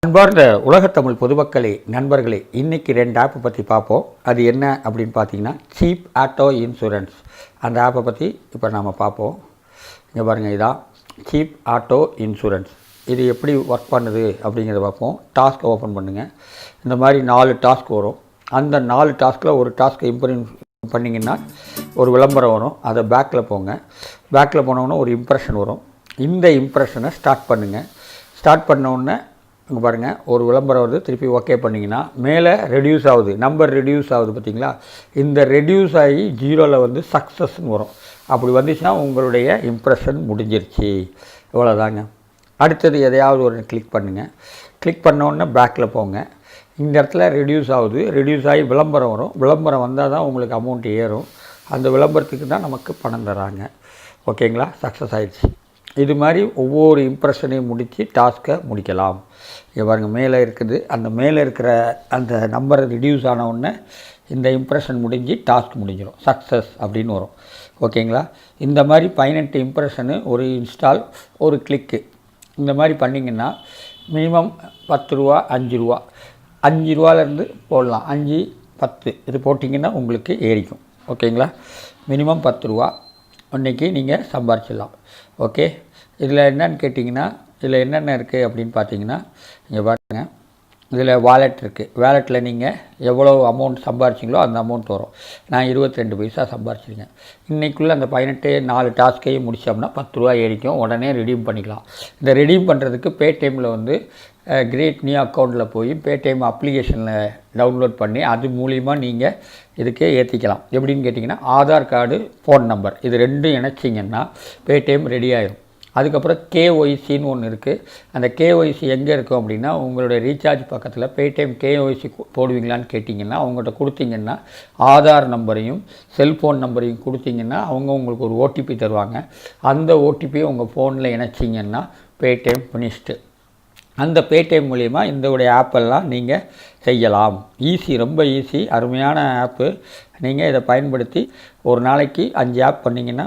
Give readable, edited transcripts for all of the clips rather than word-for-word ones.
அன்பார்ந்த உலகத்தமிழ் பொதுமக்களே, நண்பர்களே, இன்றைக்கி 2 ஆப்பை பற்றி பார்ப்போம். அது என்ன அப்படின்னு பார்த்தீங்கன்னா, சீப் ஆட்டோ இன்சூரன்ஸ். அந்த ஆப்பை பற்றி இப்போ நாம் பார்ப்போம். இங்கே பாருங்கள், இதான் சீப் ஆட்டோ இன்சூரன்ஸ். இது எப்படி ஒர்க் பண்ணுது அப்படிங்கிறத பார்ப்போம். டாஸ்க்கை ஓப்பன் பண்ணுங்கள். இந்த மாதிரி 4 டாஸ்க் வரும். அந்த 4 டாஸ்கில் ஒரு டாஸ்க்கை இம்ப்ளிமெண்ட் பண்ணிங்கன்னா ஒரு விளம்பரம் வரும். அதை பேக்கில் போங்க. பேக்கில் போனோன்னா ஒரு இம்ப்ரெஷன் வரும். இந்த இம்ப்ரெஷனை ஸ்டார்ட் பண்ணுங்கள். ஸ்டார்ட் பண்ணோடனே இங்கே பாருங்கள், ஒரு விளம்பரம் வருது. திருப்பி ஓகே பண்ணிங்கன்னா மேலே ரெடியூஸ் ஆகுது, நம்பர் ரெடியூஸ் ஆகுது பார்த்திங்களா. இந்த ரெடியூஸ் ஆகி 0ல் சக்ஸஸ்ன்னு வரும். அப்படி வந்துச்சுன்னா உங்களுடைய இம்ப்ரெஷன் முடிஞ்சிருச்சு. இவ்வளோதாங்க. அடுத்தது எதையாவது ஒரு கிளிக் பண்ணுங்கள். கிளிக் பண்ணோன்னே பேக்கில் போங்க. இந்த இடத்துல ரெடியூஸ் ஆகுது. ரெடியூஸ் ஆகி விளம்பரம் வரும். விளம்பரம் வந்தால் தான் உங்களுக்கு அமௌண்ட் ஏறும். அந்த விளம்பரத்துக்கு தான் நமக்கு பணம் தராங்க. ஓகேங்களா, சக்ஸஸ் ஆகிடுச்சு. இது மாதிரி ஒவ்வொரு இம்ப்ரெஷனையும் முடித்து டாஸ்க்கை முடிக்கலாம். இங்கே பாருங்கள், மேலே இருக்குது. அந்த மேலே இருக்கிற அந்த நம்பரை ரிடியூஸ் ஆன உடனே இந்த இம்ப்ரெஷன் முடிஞ்சு டாஸ்க் முடிஞ்சிடும். சக்ஸஸ் அப்படின்னு வரும். ஓகேங்களா. இந்த மாதிரி 18 இம்ப்ரெஷனு, ஒரு இன்ஸ்டால், ஒரு கிளிக்கு, இந்த மாதிரி பண்ணிங்கன்னா மினிமம் 10 ரூபா, 5 ரூபா, 5 ரூபாலேருந்து போடலாம். 5, 10 இது போட்டிங்கன்னா உங்களுக்கு ஏறிக்கும். ஓகேங்களா. மினிமம் 10 ரூபா அன்றைக்கி நீங்கள் சம்பாரிச்சிடலாம். ஓகே. இதில் என்னென்னு கேட்டிங்கன்னா, இதில் என்னென்ன இருக்குது அப்படின்னு பார்த்தீங்கன்னா, இங்கே பாருங்கள், இதில் வாலெட் இருக்குது. வாலெட்டில் நீங்கள் எவ்வளோ அமௌண்ட் சம்பாரிச்சிங்களோ அந்த அமௌண்ட் வரும். நான் 22 பைசா சம்பாரிச்சிருக்கேன். இன்றைக்குள்ளே அந்த 4 டாஸ்க்கையும் முடித்தோம்னா 10 ரூபா ஏறிக்கும். உடனே ரெடீம் பண்ணிக்கலாம். இந்த ரெடீம் பண்ணுறதுக்கு பேடிஎம்மில் கிரியேட் நியூ அக்கௌண்ட்டில் போய் பேடிஎம் அப்ளிகேஷனில் டவுன்லோட் பண்ணி அது மூலிமா நீங்கள் இதுக்கே ஏற்றிக்கலாம். எப்படின்னு கேட்டிங்கன்னா, ஆதார் கார்டு, ஃபோன் நம்பர் இது 2 இணைச்சிங்கன்னா பேடிஎம் ரெடி ஆயிரும். அதுக்கப்புறம் கேஒய்சின்னு ஒன்று இருக்குது. அந்த கேஒய்சி எங்கே இருக்கும் அப்படின்னா, உங்களுடைய ரீசார்ஜ் பக்கத்தில் பேடிஎம் கேஒய்சி போடுவீங்களான்னு கேட்டிங்கன்னா, அவங்கள்ட்ட கொடுத்தீங்கன்னா ஆதார் நம்பரையும் செல்ஃபோன் நம்பரையும் கொடுத்தீங்கன்னா அவங்க உங்களுக்கு ஒரு ஓடிபி தருவாங்க. அந்த ஓடிபியை உங்கள் ஃபோனில் இணைச்சிங்கன்னா பேடிஎம் ஃபினிஷ்டு. அந்த பேடிஎம் மூலிமா இந்தவுடைய ஆப்பெல்லாம் நீங்கள் செய்யலாம். ஈஸி, ரொம்ப ஈஸி, அருமையான ஆப்பு. நீங்கள் இதை பயன்படுத்தி ஒரு நாளைக்கு 5 ஆப் பண்ணிங்கன்னா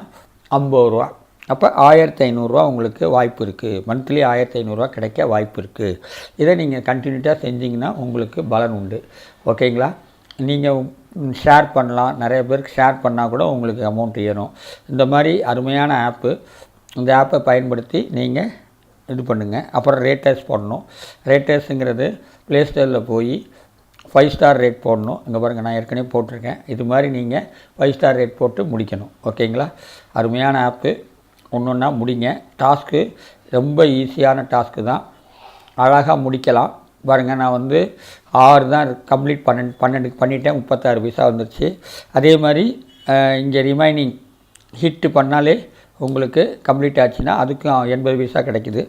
50 ரூபா. அப்போ 1500 உங்களுக்கு வாய்ப்பு இருக்குது. மந்த்லி 1500 கிடைக்க வாய்ப்பு இருக்குது. இதை நீங்கள் கண்டினியூட்டாக செஞ்சிங்கன்னா உங்களுக்கு பலன் உண்டு. ஓகேங்களா. நீங்கள் ஷேர் பண்ணலாம். நிறைய பேருக்கு ஷேர் பண்ணால் கூட உங்களுக்கு அமௌண்ட் ஏறும். இந்த மாதிரி அருமையான ஆப்பு. இந்த ஆப்பை பயன்படுத்தி நீங்கள் இது பண்ணுங்கள். அப்புறம் ரேட்டர்ஸ் போடணும். ரேட்டர்ஸுங்கிறது ப்ளே ஸ்டோரில் போய் 5 ஸ்டார் ரேட் போடணும். இங்கே பாருங்கள், நான் ஏற்கனவே போட்டிருக்கேன். இது மாதிரி நீங்கள் 5 ஸ்டார் ரேட் போட்டு முடிக்கணும். ஓகேங்களா. அருமையான ஆப்பு. ஒன்றா முடிங்க. டாஸ்க்கு ரொம்ப ஈஸியான டாஸ்க்கு தான். அழகாக முடிக்கலாம். பாருங்கள், நான் 6 தான் கம்ப்ளீட் 12 பண்ணிட்டேன். 36 பைசா வந்துருச்சு. அதே மாதிரி இங்கே ரிமைனிங் ஹிட்டு பண்ணாலே உங்களுக்கு கம்ப்ளீட் ஆச்சுன்னா அதுக்கும் 80 பைசா கிடைக்குது.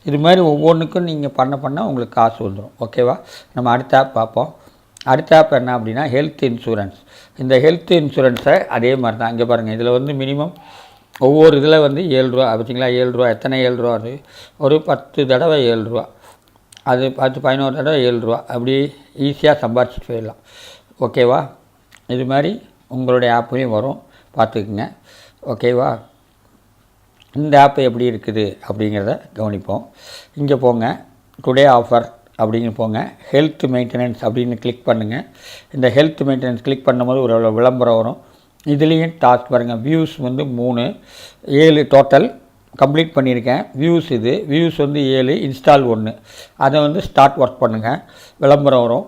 இது மாதிரி ஒவ்வொன்றுக்கும் நீங்கள் பண்ண உங்களுக்கு காசு வந்துடும். ஓகேவா. நம்ம அடுத்த ஆப் பார்ப்போம். அடுத்த ஆப் என்ன அப்படின்னா, ஹெல்த் இன்சூரன்ஸ். இந்த ஹெல்த் இன்சூரன்ஸை அதே மாதிரி தான். இங்கே பாருங்கள், இதில் மினிமம் ஒவ்வொரு இதில் 7 ரூபா. பார்த்தீங்களா, 7 ரூபா. எத்தனை 7 ரூபா? அது ஒரு 10 தடவை 7 ரூபா. அது 11 தடவை 7 ரூபா. அப்படி ஈஸியாக சம்பாரிச்சிட்டு போயிடலாம். ஓகேவா. இது மாதிரி உங்களுடைய ஆப்லேயும் வரும், பார்த்துக்குங்க. ஓகேவா. இந்த ஆப்பு எப்படி இருக்குது அப்படிங்கிறத கவனிப்போம். இங்கே போங்க, டுடே ஆஃபர் அப்படின்னு போங்க. ஹெல்த் மெயின்டெனன்ஸ் அப்படின்னு கிளிக் பண்ணுங்கள். இந்த ஹெல்த் மெயின்டெனன்ஸ் கிளிக் பண்ணும்போது ஒரு விளம்பரம் வரும். இதுலேயும் டாஸ்க் பாருங்கள். வியூஸ் 3, 7 டோட்டல் கம்ப்ளீட் பண்ணியிருக்கேன். Views 7, install 1. அதை ஸ்டார்ட் ஒர்க் பண்ணுங்கள். விளம்பரம் வரும்.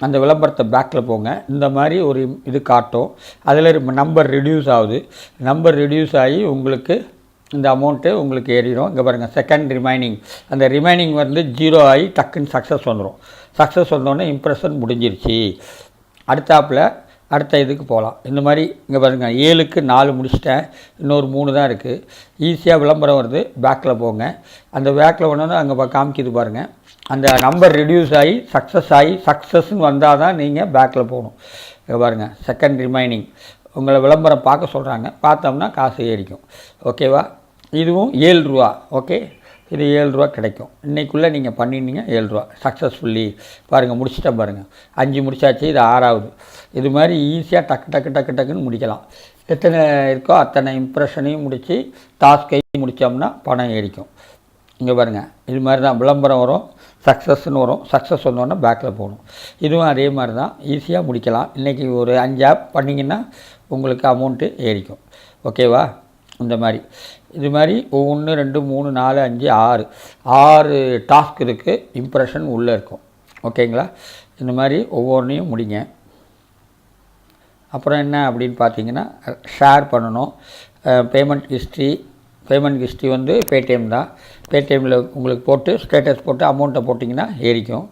அந்த விளம்பரத்தை பேக்கில் போங்க. இந்த மாதிரி ஒரு இது காட்டும். அதில் நம்பர் ரெடியூஸ் ஆகுது. நம்பர் ரெடியூஸ் ஆகி உங்களுக்கு இந்த அமௌண்ட்டு உங்களுக்கு ஏறிடும். இங்கே பாருங்கள், செகண்ட் ரிமைனிங். அந்த ரிமைனிங் 0 ஆகி டக்குன்னு சக்ஸஸ் வந்துடும். சக்ஸஸ் வந்தோடனே இம்ப்ரெஷன் முடிஞ்சிருச்சு. அடுத்த இதுக்கு போகலாம். இந்த மாதிரி இங்கே பாருங்கள், 7க்கு 4 முடிச்சிட்டேன். இன்னொரு 3 தான் இருக்குது. ஈஸியாக விளம்பரம் வருது. பேக்கில் போங்க. அந்த பேக்கில் ஒன்று அங்கே காமிக்கிது பாருங்கள். அந்த நம்பர் ரெடியூஸ் ஆகி சக்ஸஸ்ன்னு வந்தால் தான் நீங்கள் பேக்கில் போகணும். இங்கே பாருங்கள், செகண்ட் ரிமைனிங். உங்களை விளம்பரம் பார்க்க சொல்கிறாங்க. பார்த்தோம்னா காசு ஏறிக்கும். ஓகேவா. இதுவும் 7 ரூபா. ஓகே. இது 7 ரூபா கிடைக்கும். இன்றைக்குள்ளே நீங்கள் பண்ணினீங்க 7 ரூபா சக்ஸஸ்ஃபுல்லி. பாருங்கள், முடிச்சிட்டேன் பாருங்கள். 5 முடிச்சாச்சு. இது 6வது. இது மாதிரி ஈஸியாக டக்குன்னு முடிக்கலாம். எத்தனை இருக்கோ அத்தனை இம்ப்ரெஷனையும் முடித்து டாஸ்கையும் முடித்தோம்னா பணம் ஏறிக்கும். இங்கே பாருங்கள், இது மாதிரி தான் விளம்பரம் வரும். சக்ஸஸ்ன்னு வரும். சக்ஸஸ் வந்தோடனே பேக்கில் போகணும். இதுவும் அதே மாதிரி தான், ஈஸியாக முடிக்கலாம். இன்றைக்கி ஒரு 5 ஆப் பண்ணிங்கன்னா உங்களுக்கு அமௌண்ட்டு ஏறிக்கும். ஓகேவா? இந்த மாதிரி இது மாதிரி 1 2 3 4 5 6 டாஸ்க் இருக்குது. இம்ப்ரெஷன் உள்ளே இருக்கும். ஓகேங்களா? இந்த மாதிரி ஒவ்வொன்றையும் முடிங்க. அப்புறம் என்ன அப்படின்னு பார்த்தீங்கன்னா, ஷேர் பண்ணணும். பேமெண்ட் ஹிஸ்ட்ரி வந்து Paytm தான். Paytmல உங்களுக்கு போட்டு ஸ்டேட்டஸ் போட்டு அமௌண்ட்டை போட்டிங்கன்னா ஏறிக்கும்.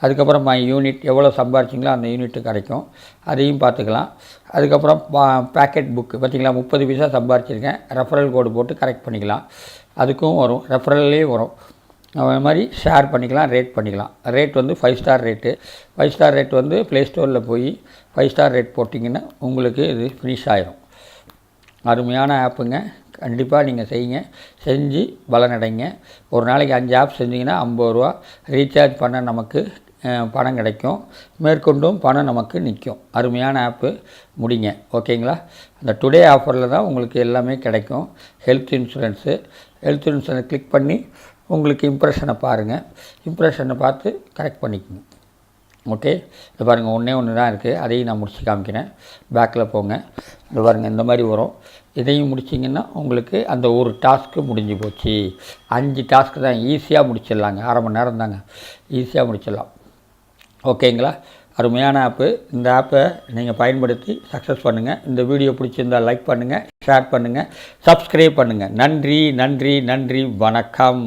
அதுக்கப்புறம் யூனிட் எவ்வளோ சம்பாரிச்சிங்களோ அந்த யூனிட்டு கிடைக்கும். அதையும் பார்த்துக்கலாம். அதுக்கப்புறம் பேக்கெட் புக்கு பார்த்திங்களா, 30 பைசா சம்பாரிச்சிருக்கேன், ரெஃபரல் கோடு போட்டு கரெக்ட் பண்ணிக்கலாம். அதுக்கும் வரும், ரெஃபரல்லே வரும். அது மாதிரி ஷேர் பண்ணிக்கலாம், ரேட் பண்ணிக்கலாம். ரேட் வந்து 5 ஸ்டார் ரேட்டு. 5 ஸ்டார் ரேட் வந்து ப்ளே ஸ்டோரில் போய் 5 ஸ்டார் ரேட் போட்டிங்கன்னா உங்களுக்கு இது ஃபினிஷ் ஆயிரும். அருமையான ஆப்புங்க. கண்டிப்பாக நீங்கள் செய்யுங்க. செஞ்சு பலனடைங்க. ஒரு நாளைக்கு 5 ஆப் செஞ்சிங்கன்னா 50 ரூபா ரீசார்ஜ் பண்ண நமக்கு பணம் கிடைக்கும். மேற்கொண்டும் பணம் நமக்கு நிற்கும். அருமையான ஆப்பு, முடிங்க. ஓகேங்களா? அந்த டுடே ஆஃபரில் தான் உங்களுக்கு எல்லாமே கிடைக்கும். ஹெல்த் இன்சூரன்ஸை கிளிக் பண்ணி உங்களுக்கு இம்ப்ரெஷனை பாருங்கள். இம்ப்ரெஷனை பார்த்து கரெக்ட் பண்ணிக்கோங்க. ஓகே, இது பாருங்கள், ஒன்று தான் இருக்குது. அதையும் நான் முடித்து காமிக்கிறேன். பேக்கில் போங்க. இது பாருங்கள், இந்த மாதிரி வரும். இதையும் முடிச்சிங்கன்னா உங்களுக்கு அந்த ஒரு டாஸ்க்கு முடிஞ்சு போச்சு. 5 டாஸ்க்கு தான், ஈஸியாக முடிச்சிடலாங்க. அரை மணி நேரம் தாங்க, ஈஸியாக முடிச்சிடலாம். ஓகேங்களா? அருமையான ஆப்பு. இந்த ஆப்பை நீங்கள் பயன்படுத்தி சக்ஸஸ் பண்ணுங்கள். இந்த வீடியோ பிடிச்சிருந்தால் லைக் பண்ணுங்கள், ஷேர் பண்ணுங்கள், சப்ஸ்கிரைப் பண்ணுங்கள். நன்றி, வணக்கம்.